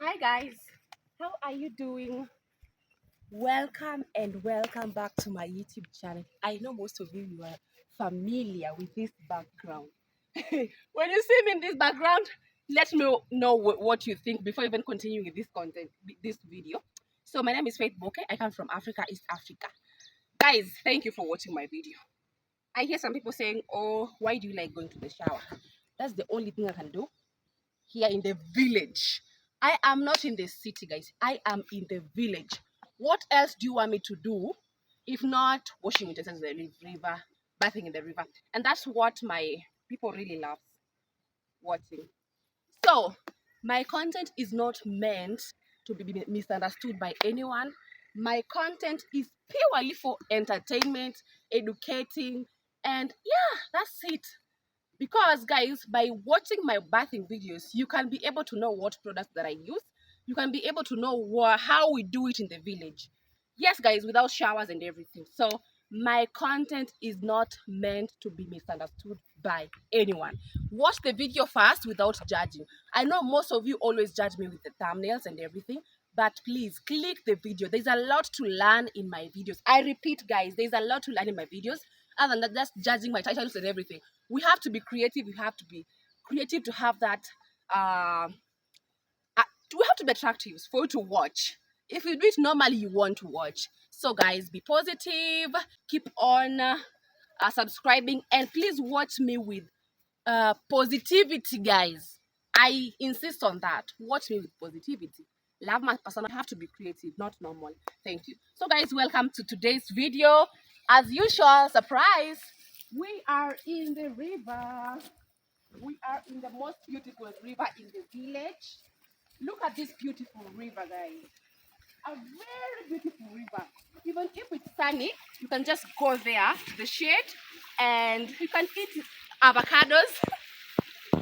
Hi guys, how are you doing? Welcome and welcome back to my YouTube channel. I know most of you are familiar with this background. When you see me in this background, let me know what you think before even continuing with this content, this video. So my name is Faith Boke. I come from Africa, East Africa. Guys, thank you for watching my video. I hear some people saying, "Oh, why do you like going to the shower?" That's the only thing I can do here in the village. I am not in the city, guys. I am in the village. What else do you want me to do if not washing utensils in the river, bathing in the river? And that's what my people really love watching. So, my content is not meant to be misunderstood by anyone. My content is purely for entertainment, educating, and yeah, that's it. Because guys, by watching my bathing videos, you can be able to know what products that I use. You can be able to know how we do it in the village. Yes guys, without showers and everything. So my content is not meant to be misunderstood by anyone. Watch the video first without judging. I know most of you always judge me with the thumbnails and everything, but please click the video. There's a lot to learn in my videos. I repeat guys, there's a lot to learn in my videos other than just judging my titles and everything. We have to be creative. We have to be creative to have that. Uh, we have to be attractive for you to watch. If you do it normally, you want to watch. So, guys, be positive. Keep on subscribing, and please watch me with positivity, guys. I insist on that. Watch me with positivity. Love my person. I have to be creative, not normal. Thank you. So, guys, welcome to today's video. As usual, surprise. We are in the river. We are in the most beautiful river in the village. Look at this beautiful river, guys. A very beautiful river. Even if it's sunny, you can just go there to the shade and you can eat avocados.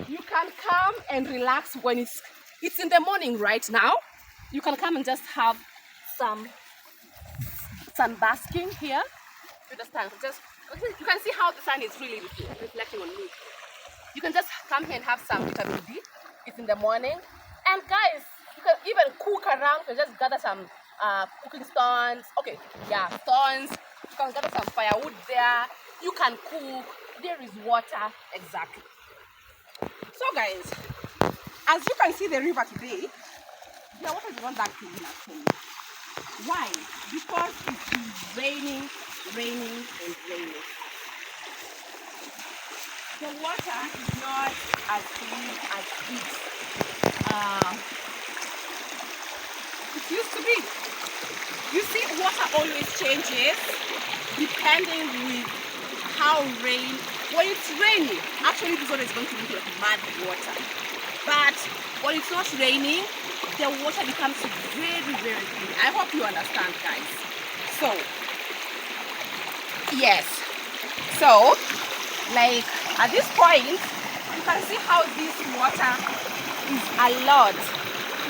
You can come and relax when it's in the morning right now. You can come and just have some sun basking here. You understand? Just you can see how the sun is really reflecting on me. You can just come here and have some vitamin D. It's in the morning. And guys, you can even cook around. You can just gather some cooking stones. Okay, yeah, stones. You can gather some firewood there. You can cook. There is water. Exactly. So guys, as you can see the river today, the water is not that clean actually. Why? Because it is raining, and raining. The water is not as clean as it used to be. You see, water always changes depending with how rain. When it's raining, actually this water is going to look like mud water. But when it's not raining, the water becomes very, very clean. I hope you understand, guys. So, yes. So, like at this point, you can see how this water is a lot.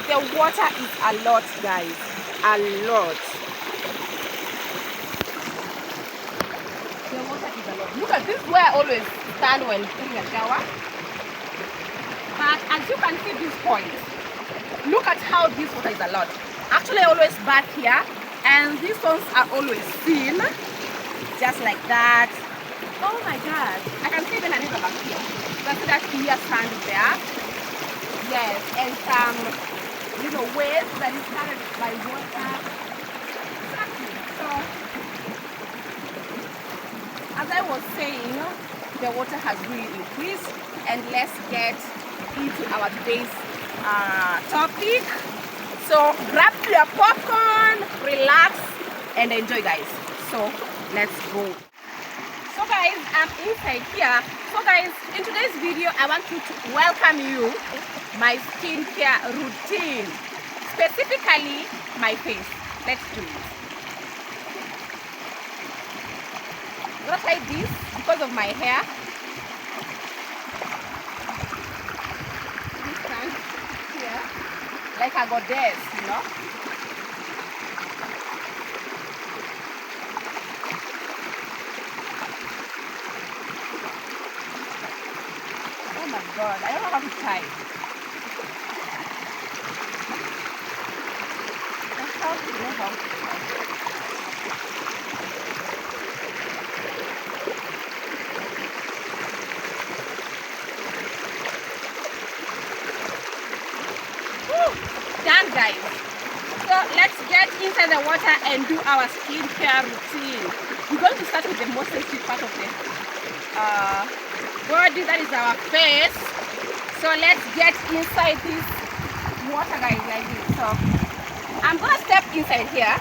The water is a lot, guys. A lot. The water is a lot. Look at this, where I always stand when taking a shower. But as you can see this point, look at how this water is a lot. Actually, I always bath here, and these ones are always thin, just like that. Oh my God! I can see even a little back here. You can see that clear sand there. Yes, and some little waves that is carried by water. Exactly. So, as I was saying, the water has really increased, and let's get into our today's topic. So grab your popcorn, relax, and enjoy, guys. So let's go. So guys, I'm inside here. So guys, in today's video, I want to welcome you my skincare routine, specifically my face. Let's do it. I'm gonna try this because of my hair. This time here, like I got this, you know. Oh my God, I don't know how to try. you know how. Woo! Done, guys. So let's get inside the water and do our skincare routine. We're going to start with the most sensitive part of the body, that is our face. So let's get inside this water, guys, like this. So I'm gonna step inside here,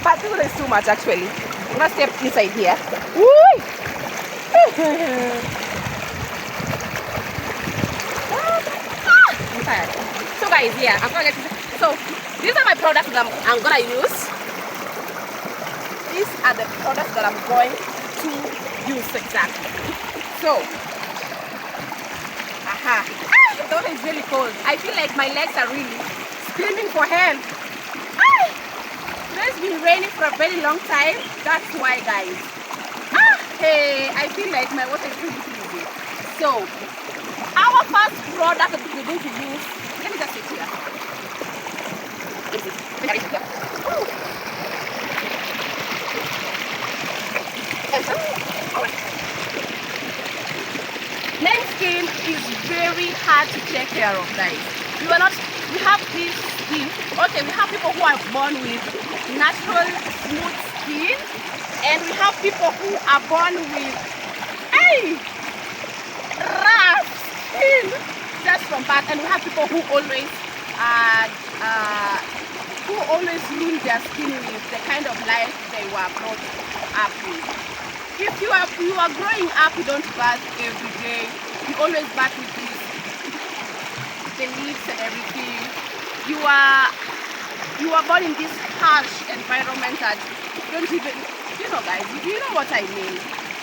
but this is too much actually. I'm gonna step inside here. Woo! Inside. So guys, yeah, I'm gonna get this. So these are my products that I'm gonna use. These are the products that I'm going to use exactly. So, the water is really cold. I feel like my legs are really screaming for help. It's been raining for a very long time. That's why, guys. Hey, I feel like my water is really easy. So, our first product that we're going to use. Let me just sit here. Men's skin is very hard to take care of, guys. We have this skin. Okay, we have people who are born with natural smooth skin, and we have people who are born with rough skin just from birth, and we have people who always ruin their skin with the kind of life they were brought up with. If you are growing up, you don't bath every day. You always bath with this, the leaves and everything. You are born in this harsh environment that you don't even, you know, guys, you know what I mean.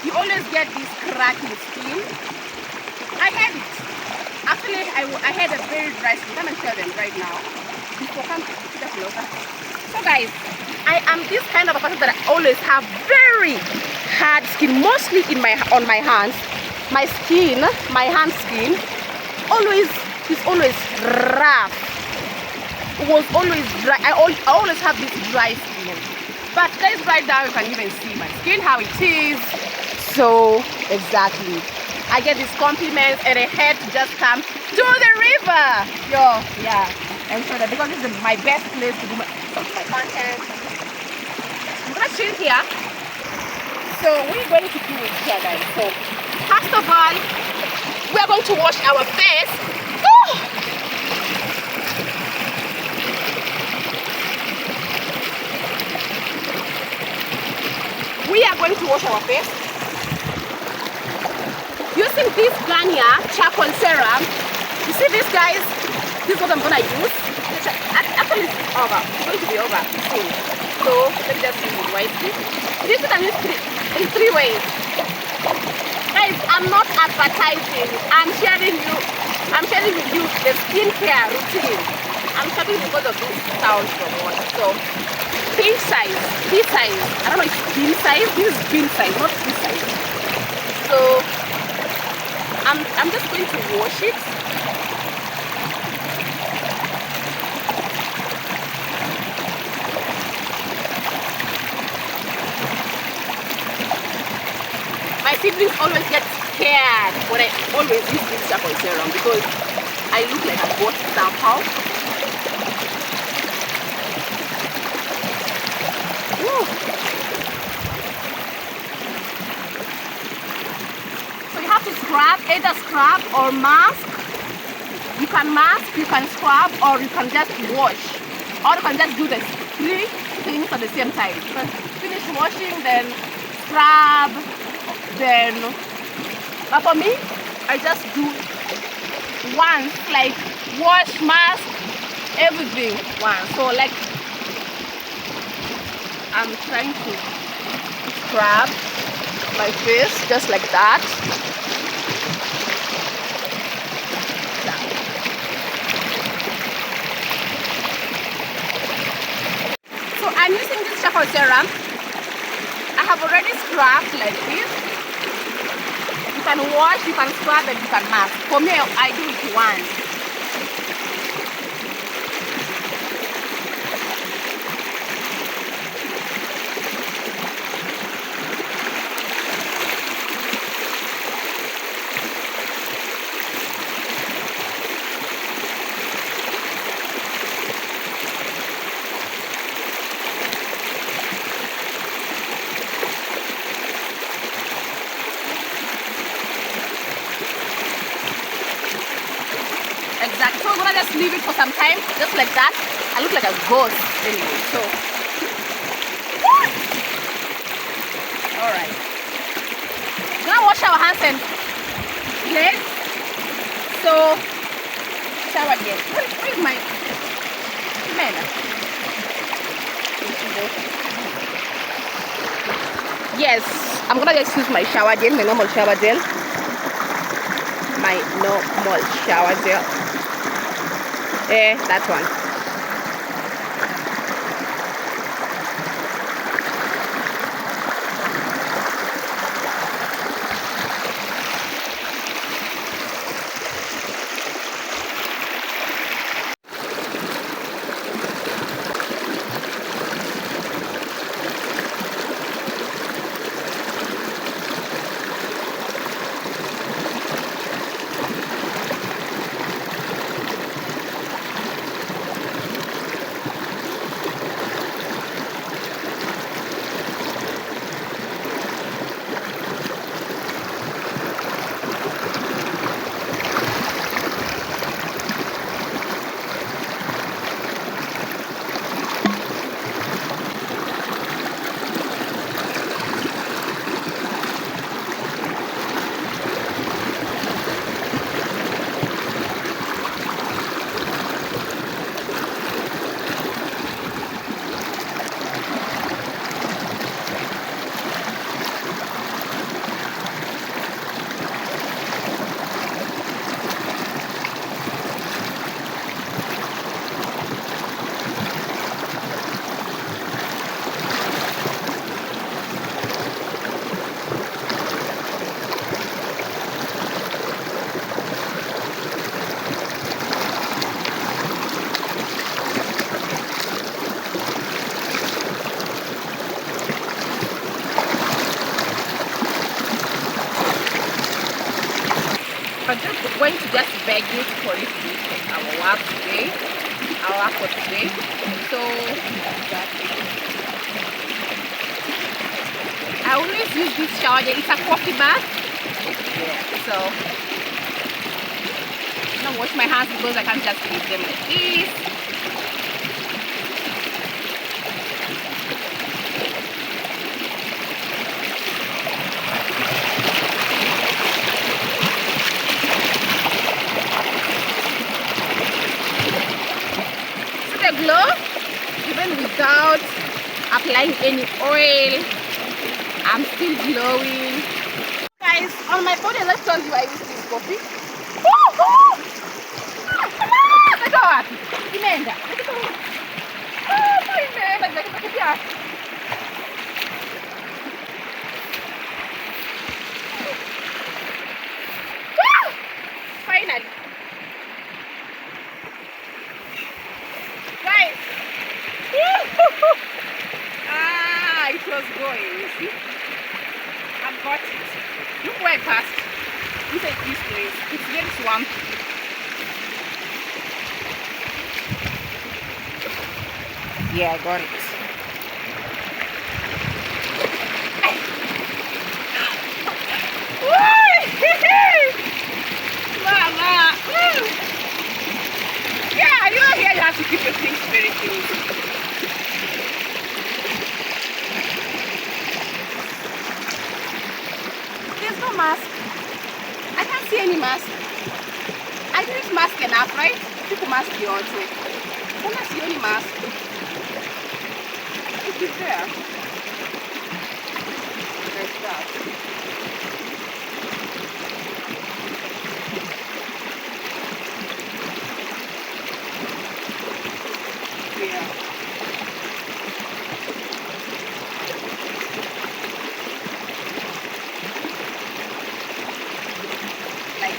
You always get this cracking skin. I had it. Actually, I had a very dry skin. Come and tell them right now. Come closer. So guys, I am this kind of a person that I always have very hard skin, mostly on my hands. My hand skin is always rough. It was always dry. I always have this dry skin. But guys, right now you can even see my skin how it is. So exactly, I get these compliments and I had to just come to the river. Yeah. And so that, because this is my best place to do my content. I'm gonna chill here. So we're going to do it here, guys. So first of all, we're going to wash our face. We are going to wash our face using this Garnier charcoal serum. You see this, guys? This is what I'm gonna use. Actually, it's over. It's going to be over soon. So let me just use it wisely. This is in three ways. Guys, I'm not advertising. I'm sharing with you the skincare routine. I'm sharing because of this sound from one. So pinch size, pea size. I don't know if it's bean size. This is bean size, not pea size. So I'm just going to wash it. My siblings always get scared when I always use this charcoal serum because I look like a ghost somehow. Woo. So you have to scrub, either scrub or mask. You can mask, you can scrub, or you can just wash. Or you can just do the three things at the same time. You can finish washing, then scrub, but for me, I just do once, like wash, mask, everything once. So like I'm trying to scrub my face just like that. So I'm using this charcoal serum. I have already scrubbed like this. You can wash, you can scrub, and you can mask. For me, I do it once. leave it for some time, just like that. I look like a ghost anyway, so. Alright. Now wash our hands and legs. So, shower again. Where's my man? Yes, I'm gonna just use my shower gel, my normal shower gel. My normal shower gel. That one. I'm just going to just beg you for it to be our work today, our work for today. So I always use this shower gel. It's a coffee bag. Yeah. So I'm gonna wash my hands because I can't just leave them like this. Glow even without applying any oil. I'm still glowing, guys. On my body, let's tell you I use this coffee. Finally. It was going, you see. I've got it. Look where I passed. Inside this place. It's very swampy. Yeah, I got it. Mama! Yeah, you know here you have to keep your things very close. No mask. I can't see any mask. I didn't mask enough, right? People mask you also. I don't see any mask. It is there. There's that. Yeah.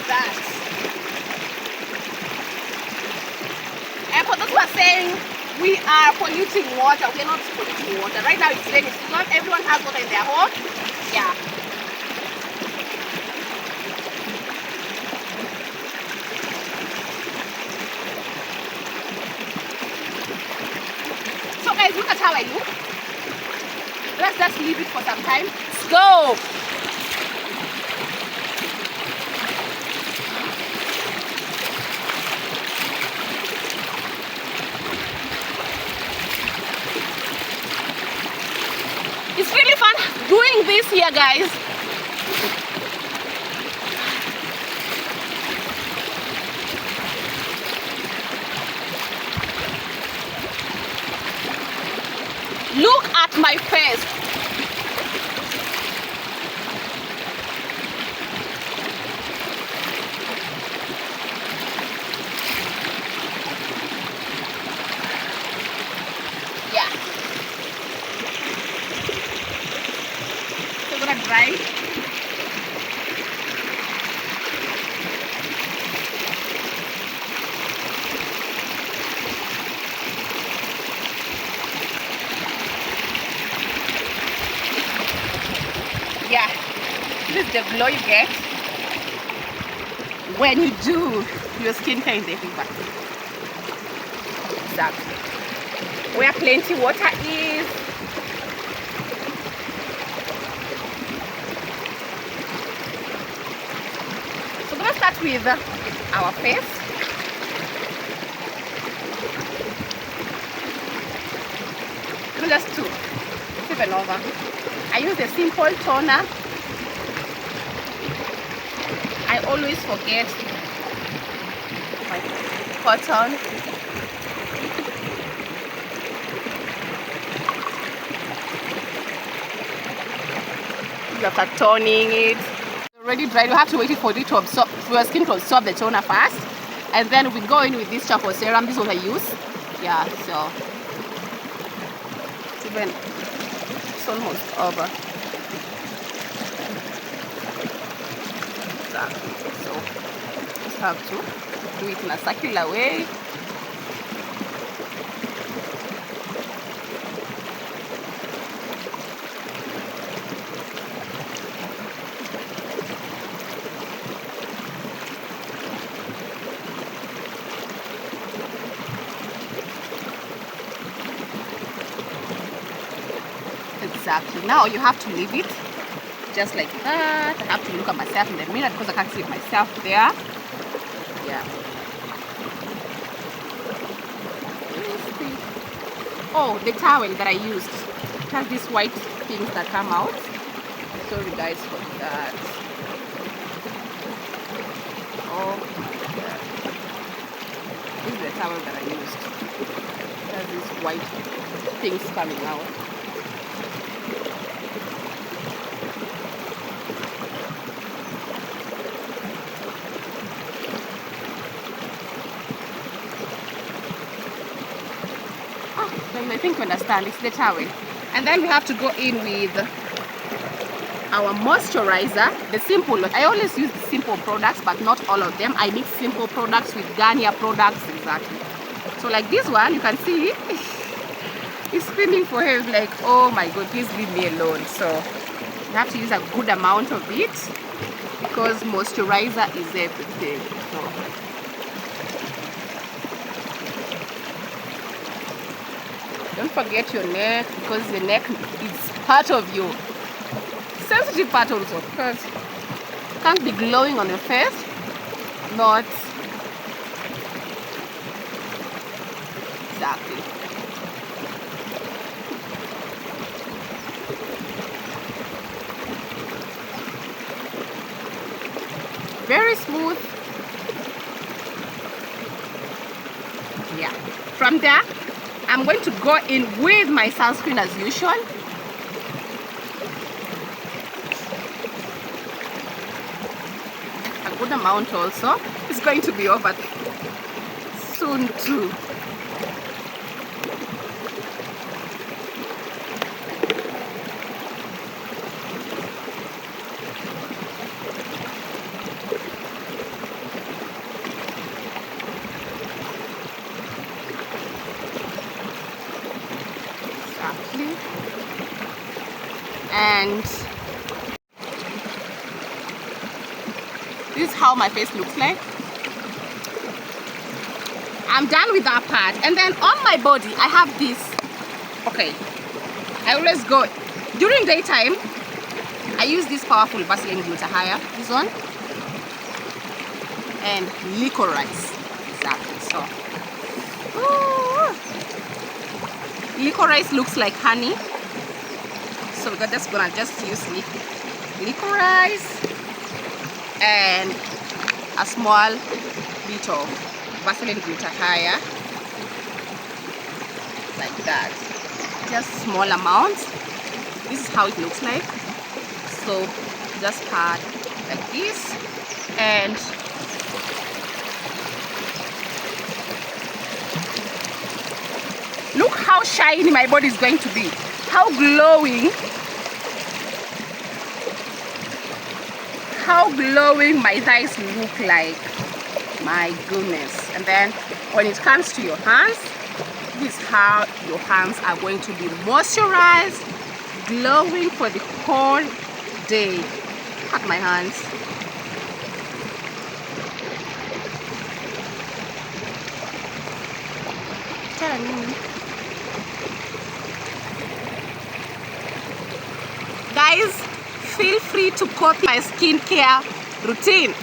That. And for those who are saying we are polluting water, we're not polluting water. Right now it's raining. Not everyone has water in their home. Yeah. So guys, look at how I look. Let's just leave it for some time. Let's go. doing this here, guys. Look at my face. Yeah. So I'm gonna dry. Yeah, this is the glow you get when you do your skincare in the river. Exactly. Where plenty water is. So we're gonna start with our face. Just two. Flip it over. I use a simple toner. I always forget my cotton. After toning it, already dried. You have to wait for it to absorb, for your skin to absorb the toner first, and then we go in with this charcoal serum. This is what I use. Yeah, so it's almost over. So just have to do it in a circular way. Exactly. Now you have to leave it just like that. I have to look at myself in the mirror because I can't see myself there. Yeah. Oh, the towel that I used has these white things that come out. Sorry guys for that. Oh, yeah. This is the towel that I used. It has these white things coming out. I think you understand, it's the towel. And then we have to go in with our moisturizer, the simple one. I always use simple products, but not all of them. I mix simple products with Garnier products, exactly. So like this one, you can see, it's screaming for help, like, oh my god, please leave me alone. So you have to use a good amount of it, because moisturizer is everything. So don't forget your neck, because the neck is part of you. Sensitive part also, because you can't be glowing on your face, not exactly. Very smooth. Yeah. From there, I'm going to go in with my sunscreen as usual. A good amount also. It's going to be over soon too. And this is how my face looks like. I'm done with that part, and then on my body I have this. Okay, I always go during daytime. I use this powerful Vaseline Glutathione, this one, and licorice. Exactly. So licorice looks like honey. So we're just gonna use licorice and a small bit of Vaseline glutathione, like that. Just small amounts. This is how it looks like. So just pat like this, and look how shiny my body is going to be. How glowing. How glowing my thighs look like. My goodness. And then when it comes to your hands, this is how your hands are going to be moisturized, glowing for the whole day. Look at my hands. Guys, feel free to copy my skincare routine.